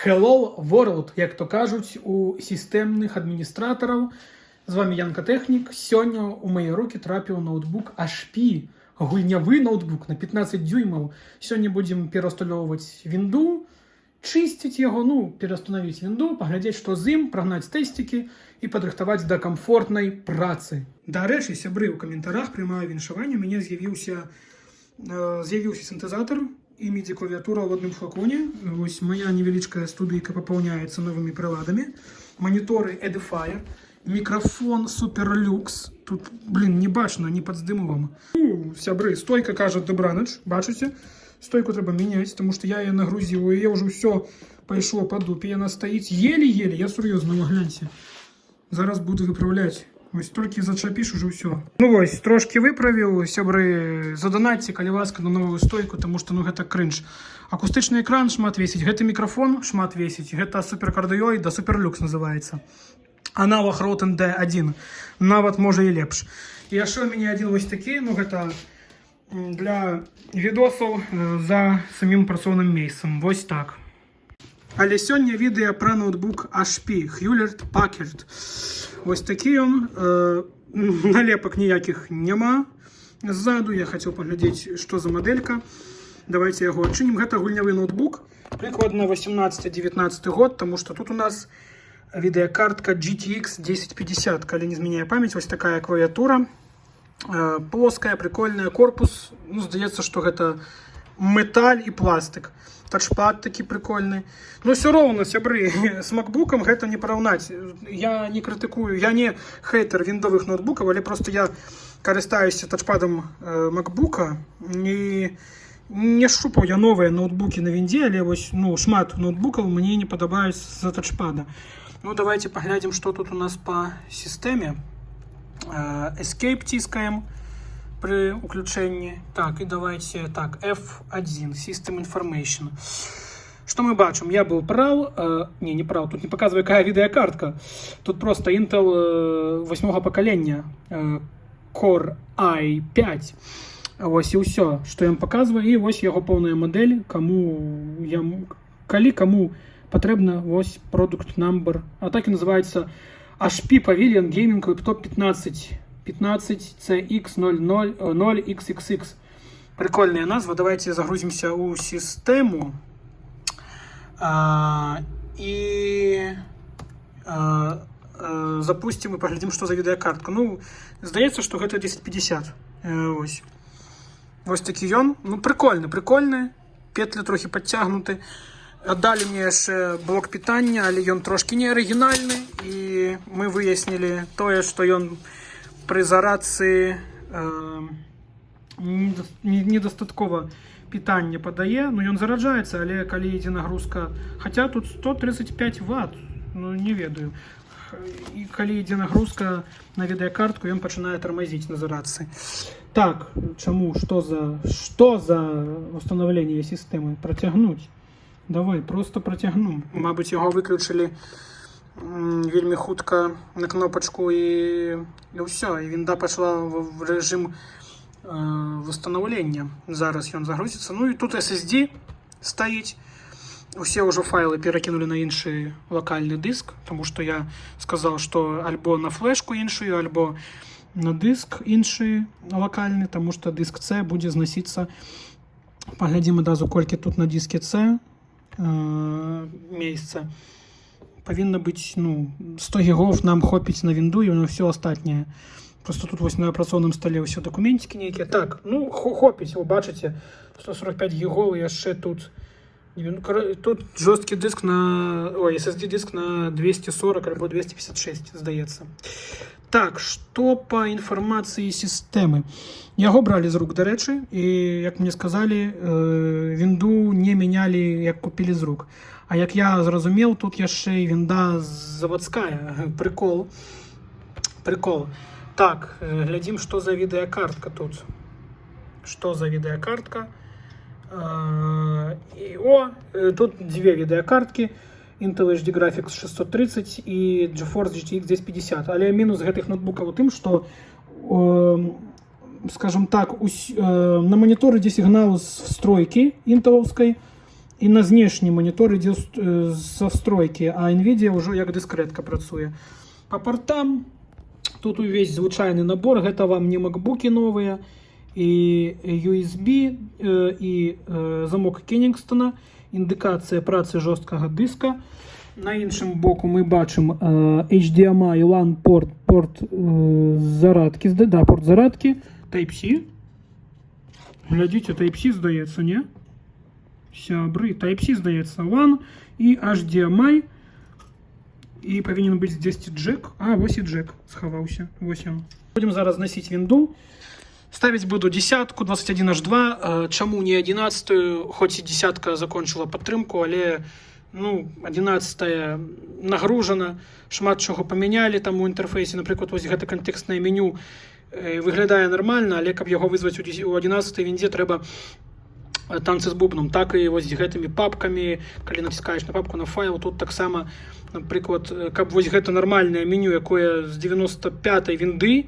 Hello World, як то кажуть у сістэмных адміністратараў. З вами Янка Тэхнік. Сёння ў мае рукі трапіў ноутбук HP, гульнявы ноутбук на 15 дюймаў. Сёння будзем пераўсталёўваць вінду, чысціць яго, пераўстанавіць вінду, паглядзець, што з ім, прагнаць тэсцікі і падрыхтаваць да камфортнай працы. Дарэчы, сябры, ў каментарах прымаю віншаванне, у мяне з'явіўся сінтэзатар і MIDI-клавіатура ў адным флаконе. Вось моя невялічкая студыйка папаўняецца новымі прыладамі. Маніторы Edifier, мікрафон Superlux. Тут, не бачна, не падздыму вам. Сябры, стойка кажа добраноч, бачыце? Стойку трэба мяняць, таму што я яе нагрузіў, і я ўжо ўсё пайшло па дупе. Яна стаіць еле-еле, я сур'ёзна, гляньце. Зараз буду выпраўляць. Вось толькі зачапіш уже ўсё. Вось, трошки выправіў, сябры, задонатьце, калі ласка, на новую стойку, таму што гэта крынж. Акустычны экран шмат весіць, гэты мікрафон шмат весіць, гэта суперкардыёід, да Superlux называецца. Аналог Rode ND1, нават можа і лепш. І яшчэ ў мяне адзін вось такі, гэта для відосаў за самім працоўным месцам, вось так. Але сёння відэа пра ноутбук HP, Hewlett Packard. Вось такі ён, налепак ніякіх няма. Ззаду я хацеў паглядзець, што за мадэлька. Давайте яго адчынім. Гэта гульнявы ноутбук, прыкладна 18-19 год, таму што тут у нас відэакартка GTX 1050, калі не змяняе памяць, вось такая клавіатура. Плоская, прикольная, корпус. Здаецца, што гэта металь і пластик. Тачпад такі прикольны. Все роўна, сябры, з макбукам гэта не параўнаць. Я не крытыкую, я не хейтер віндовых ноутбукаў, але просто я карыстаюся тачпадам макбука. Не шупаў я новыя ноутбукі на віндзе, але вось, шмат ноутбукаў мне не падабаюць з-за тачпада. Давайте паглядзім, што тут у нас па сістэме. Escape ціскаем при уключэнні. Так, і давайте так, F1, System Information. Што мы бачым? Я быў прав, не прав, тут не паказвае, якая відэакартка. Тут просто Intel 8-го пакалення, Core i5. Вось і ўсё, што ён паказвае, і вось яго поўная мадэль, калі каму патрэбна, вось Product Number. А так і называецца HP Pavilion Gaming Laptop 15CX00XXX. Прикольная назва. Давайте загрузимся у систему и запустим и поглядим, что за видеокартка. Здаецца, что гэта 1050. Ось такі ён. Прикольны. Петлі трохи подтягнуты. Далі мне яшчэ блок питання, але ён трошки не арыгінальны, і мы выяснілі тое, што ён пры зарадцы недастаткова питання падае. Ён зараджаецца, але калі ідзе нагрузка, хаця тут 135 Вт, не ведаю. І калі ідзе нагрузка на відэакартку, ён пачынае тармазіць на зарадцы. Так, чаму? Што за устанаўленне сістэмы? Працягнуць. Давай, просто працягну. Мабыць, яго выключылі вельмі хутка на кнопачку, і ўсё, і вінда пайшла в рэжым восстанаўлення. Зараз ён загрузіцца. І тут SSD стаіць. Усе ўжо файлы перакінулі на іншы лакальны дыск, таму што я сказаў, што альбо на флешку іншую, альбо на дыск іншы лакальны, таму што дыск C будзе зносіцца. Паглядзім адразу, колькі тут на дыске C месяца. Павінна быць 100 гігов нам хопіць на вінду і на ўсё астатняе. Просто тут вось на працоўным стале ўсё дакуменцікі нейкія. Так, хопіць, вы бачыце, 145 гігов, і яшчэ тут жорсткі дыск SSD дыск на 240 альбо 256, здаецца. Так, што па інфармацыі сістэмы? Яго бралі з рук, дарэчы, і, як мне сказалі, вінду не мянялі, як купілі з рук. А як я зразумеў, тут яшчэ і вінда завадская. Прикол. Так, глядзім, што за відэакартка тут. Што за відэакартка? Тут дзве відэакарткі. Intel HD Graphics 630 і GeForce GTX 1050. Але мінус гэтых ноутбукаў у тым, што, скажем так, на моніторы ідзе сігнал з встройкі інтелаўскай, І на знешні монітор йде з встройки, а NVIDIA вже як дискретка працює. По портам тут увесь звичайний набор, гэта вам не MacBook'и новые, і USB, і замок Кенігстона, індикація праці жорсткого диска. На іншому боку ми бачимо HDMI LAN порт зарадки, да, порт зарадки, Type-C. Глядите, Type-C здається, не? Сябри, Type-C здається, LAN і HDMI. І повинен бути здесь джек. А, ось і джек сховався. Ось він. Будемо зараз зносити вінду. Ставить буду 10-ку, 21H2. Чому не 11-ю? Хоч і 10-ка закончила підтримку, але 11-та нагружена. Шмат чого поміняли там у інтерфейсі. Наприклад, ось це контекстне меню виглядає нормально, але щоб його визвати у 11-й вінді, треба танці з бубном. Так і ось з гэтымі папками, коли натискаєш на папку, на файл, тут так само, наприклад, каб ось гэта нормальне меню, яке з 95-ї вінди,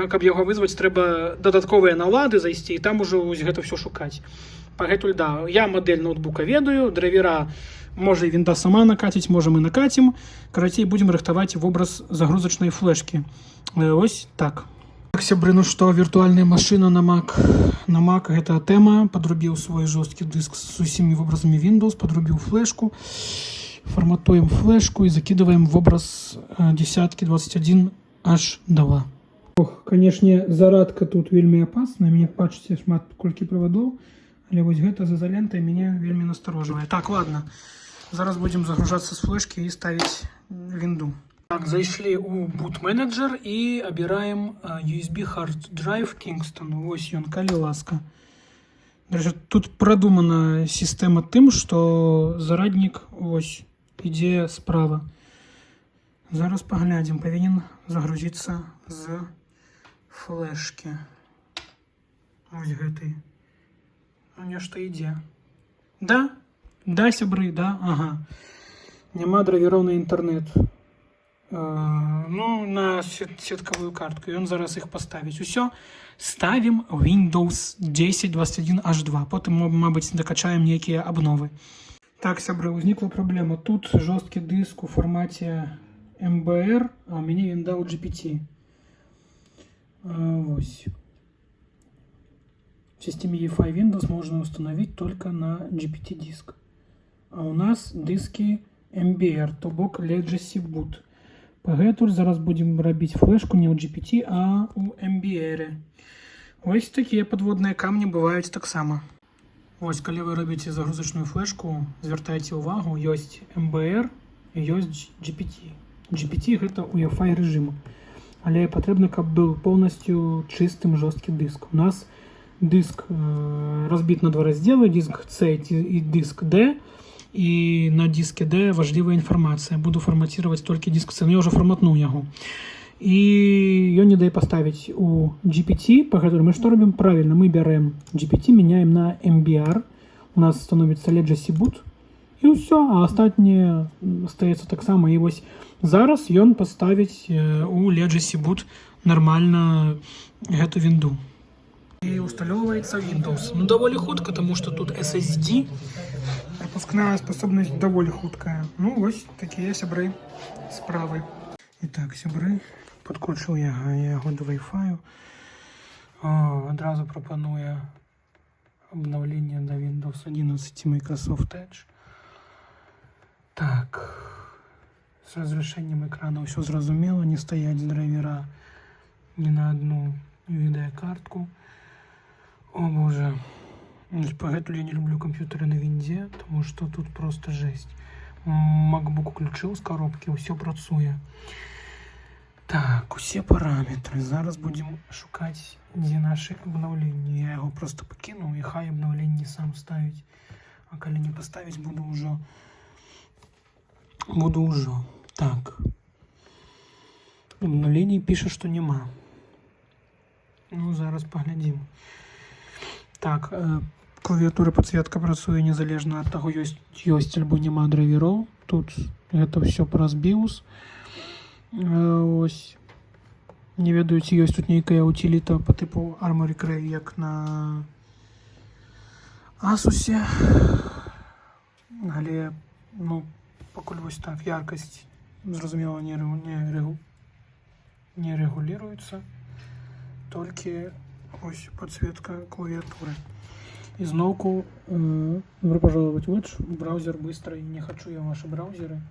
каб його визвати, треба додаткові налади зайти, і там уже ось гэта все шукати. Пагэтуль, да, я модель ноутбука ведаю, драйвера може і вінда сама накатить, може ми накатим. Короче, будемо рихтувати в образ загрузочної флешки. Ось так. Так, сябры, ну что, виртуальная машина на Mac это тема. Подрубил свой жесткий диск с усими образами Windows, подрубил флешку, форматуем флешку и закидываем в образ десятки 21H2. Ох, конечно, зарадка тут вельми опасна, меня бачите шмат колькі проводов, але вось гэта з изолентой меня вельми настороживает. Так, ладно, зараз будем загружаться с флешки и ставить винду. Так, зайшли у Boot Manager і обираємо USB Hard Drive Kingston. Ось він, калі ласка. Тут продумана система тим, що зарадник ось іде справа. Зараз поглядим, повинен загрузитися з флешки. Ось гэтай. Нешта іде. Да? Да, сябры, да? Ага. Нема драйверов на інтернет. На сетковую картку, и он зараз их поставить. Все, ставим Windows 10 21H2, потом, мабуть, докачаем некие обновы. Так, сябры, возникла проблема. Тут жесткий диск у формате MBR, а у меня винда у GPT. Ось. В системе EFI Windows можно установить только на GPT диск. А у нас диски MBR, то бок Legacy Boot. Пагэтуль зараз будем робить флешку не у GPT, а у MBR. Ось такие подводные камни бывают так само. Ось, коли ви робите загрузочную флешку, звертайте увагу, есть MBR и есть GPT. GPT это UEFI режим. Але потрібно, каб був повністю чистим жорсткий диск. У нас диск розбит на два розділи, диск C і диск D. І на диске D важлива інформація. Буду форматувати тільки диск C, но я вже форматнув його. І його не дає поставити у GPT, по которому ми що робимо? Правильно, ми беремо GPT, міняємо на MBR, у нас становиться Legacy Boot, і все, а остатнє стається так само. І ось зараз він поставить у Legacy Boot нормально эту винду. И усталёвывается Windows. Ну, довольно худко, потому что тут SSD. Пропускная способность довольно хуткая. Ну, ось такие сябры справы. Итак, сябры, підключив я його до Wi-Fi. Одразу пропоную обновлення до Windows 11 Microsoft Edge. Так, з розрішенням екрану все зрозуміло, не стоять драйвера ні на одну відеокартку. О боже. Поэтому я не люблю компьютеры на винде, потому что тут просто жесть. MacBook включил з коробки, все працює. Так, усі параметри. Зараз будемо шукати, де наші обновлення. Я його просто покину і хай обновлення сам ставить. А коли не поставить, буду уже. Так. Обновлення пише, що нема. Ну, зараз поглядим. Так, клавіатура підсвітка працює незалежно від того, есть або нема драйверов. Тут это все про BIOS. Ось. Не ведаю, ці є тут некая утиліта по типу Armoury Crate, як на Asus. Але, ну, пакуль вось так, яркасць, зразумела, не регулируется, толькі ось подсветка клавиатуры. И зноўку, добро пожаловать в Edge, браузер быстрый, не хочу я ваши браузеры,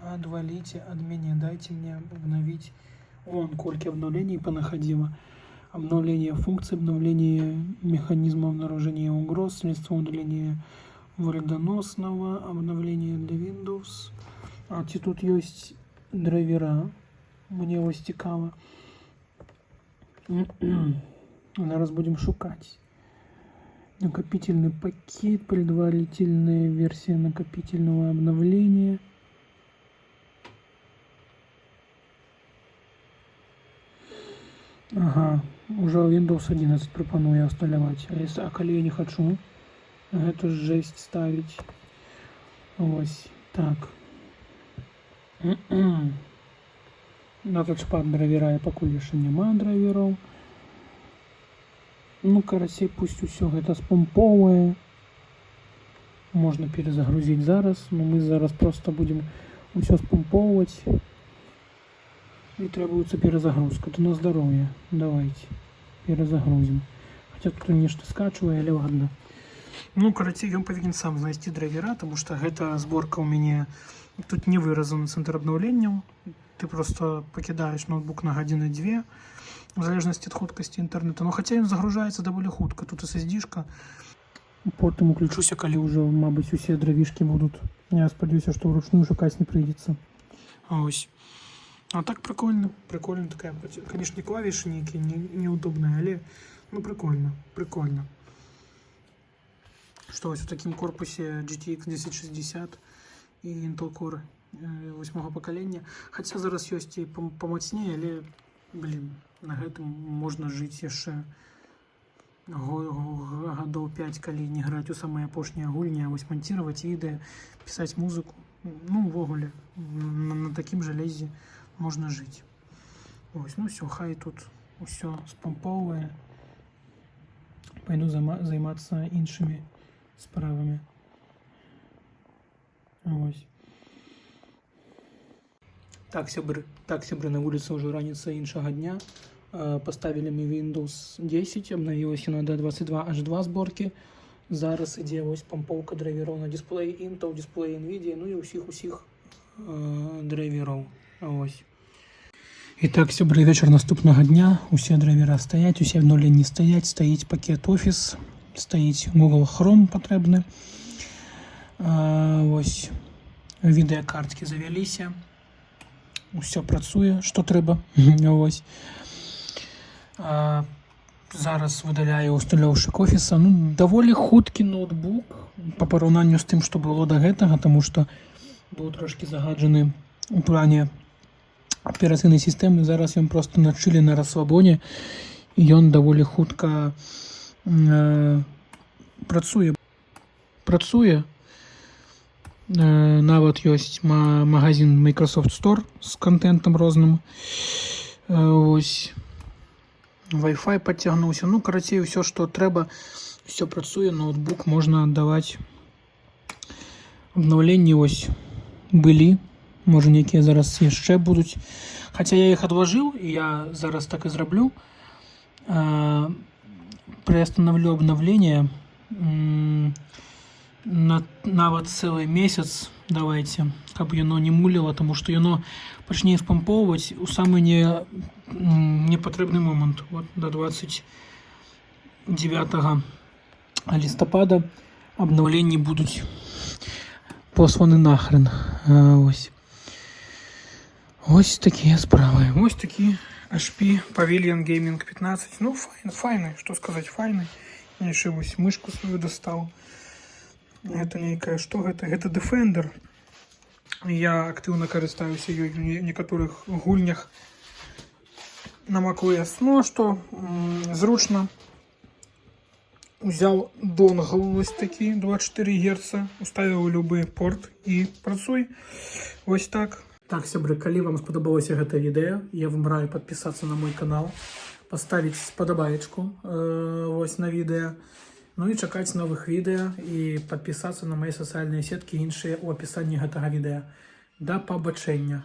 отвалите от меня, дайте мне обновить. Вон, кольки обновлений понаходило. Обновление функций, обновление механизма обнаружения угроз, средства удаления вредоносного, обновление для Windows. А тут есть драйвера, мне его стекало. Зараз будем шукать. Накопительный пакет, предварительная версия накопительного обновления. Ага, уже Windows 11 пропоную усталяваць. А калі я не хочу эту жесть ставить. Ось так. На тачпад драйвера пакуль яшчэ няма драйверов. Ну, карацей, пусть усё гэта спамповае. Можно перезагрузить зараз, но мы зараз просто будем усё спамповывать. И требуется перезагрузка. То на здоровье. Давайте перезагрузим. Хотя тут нечто скачиваю, але ладно. Ну, карацей, ён павінен сам знайсці драйвера, потому что гэта сборка у мяне тут не выразаны центр обновлення. Ты просто покидаешь ноутбук на гадзіны-2, в залежнасці ад хуткасці інтэрнета. Но хотя ён загружаецца даволі хутка. Тут SSD-шка. Потым уключуся, калі ўжо, мабыць, усе дравішкі будут. Я спадзяюся, што вручную шукаць не прыйдзецца. Ось. А так прикольно, прикольно такая, конечно, клавиши некие неудобные, але, ну, прикольно. Что ось в таким корпусе GTX 1060 и Intel Core 8-го поколения. Хотя зараз ёсць і помацнее, але, блин, на гэтым можна жыць яшчэ гадоў 5, калі не граць у самыя апошнія гульні, а вось монтировать відэо, писать музыку. Ну, увогуле, на такім жалезе можно жить. Ось, ну все, хай тут все спамповое. Пойду займаться іншими справами. Ось. Так, сябры, на вулице уже раніца іншага дня. Поставили мы Windows 10, обновилась на D22H2 сборки. Зараз ідзе ось помповка драйверов на дисплей Intel, дисплей Nvidia, ну і усіх драйверов. Ось. Итак, сябры, вечер наступного дня. Усе драйвера стоять, усе обновления стоять. Стоїть пакет Office, стоїть Google Chrome потрібне. Ось. Відеокартки завелися. Усе працює, що треба. Ось. Зараз видаляю усталёўшчык офіса. Ну, даволі хуткі ноутбук по параўнанню з тым, што было да гэтага, тому што быў трошки загаджаны у плане аперацыйнай сістэмы. Зараз ён просто на чыле, на расслабоне, і ён даволі хутка працуе. Нават ёсць магазин Microsoft Store з контентом розным. Ось. Wi-Fi подцягнуўся. Ну, карацей, усё, што трэба, все працуе. Ноутбук можна аддаваць. Обновленні ось былі. Можа, некія зараз яшчэ будуць. Хаця я іх адложыў, і я зараз так і зраблю. Приостановлю обновление нават цэлы месяц, давайте, каб яно не муліла, тому што яно пачне спамповваць у самы непатрэбны момант. Вот, до 29 листопада обновленні будуць посланы нахрен. Ось такія справы. Ось такі HP Pavilion Gaming 15. Ну, файны, что сказать, файны. Я яшчэ вось мышку свою достал. Это нейкая, что гэта? Гэта Defender. Я актыўна карыстаюся ёй в некаторых гульнях на macOS. Ну, а что зручно. Узял донгл вось такі 24 Гц, уставіў любы порт і працуй. Вось так. Так, сябры, калі вам спадабалася гэта відэо, я вам раю подписаться на мой канал, поставить спадабаечку вось на відэо. Ну і чакаць новых відэо і падпісацца на мае сацыяльныя сеткі іншыя ў апісанні гэтага відэа. Да пабачэння!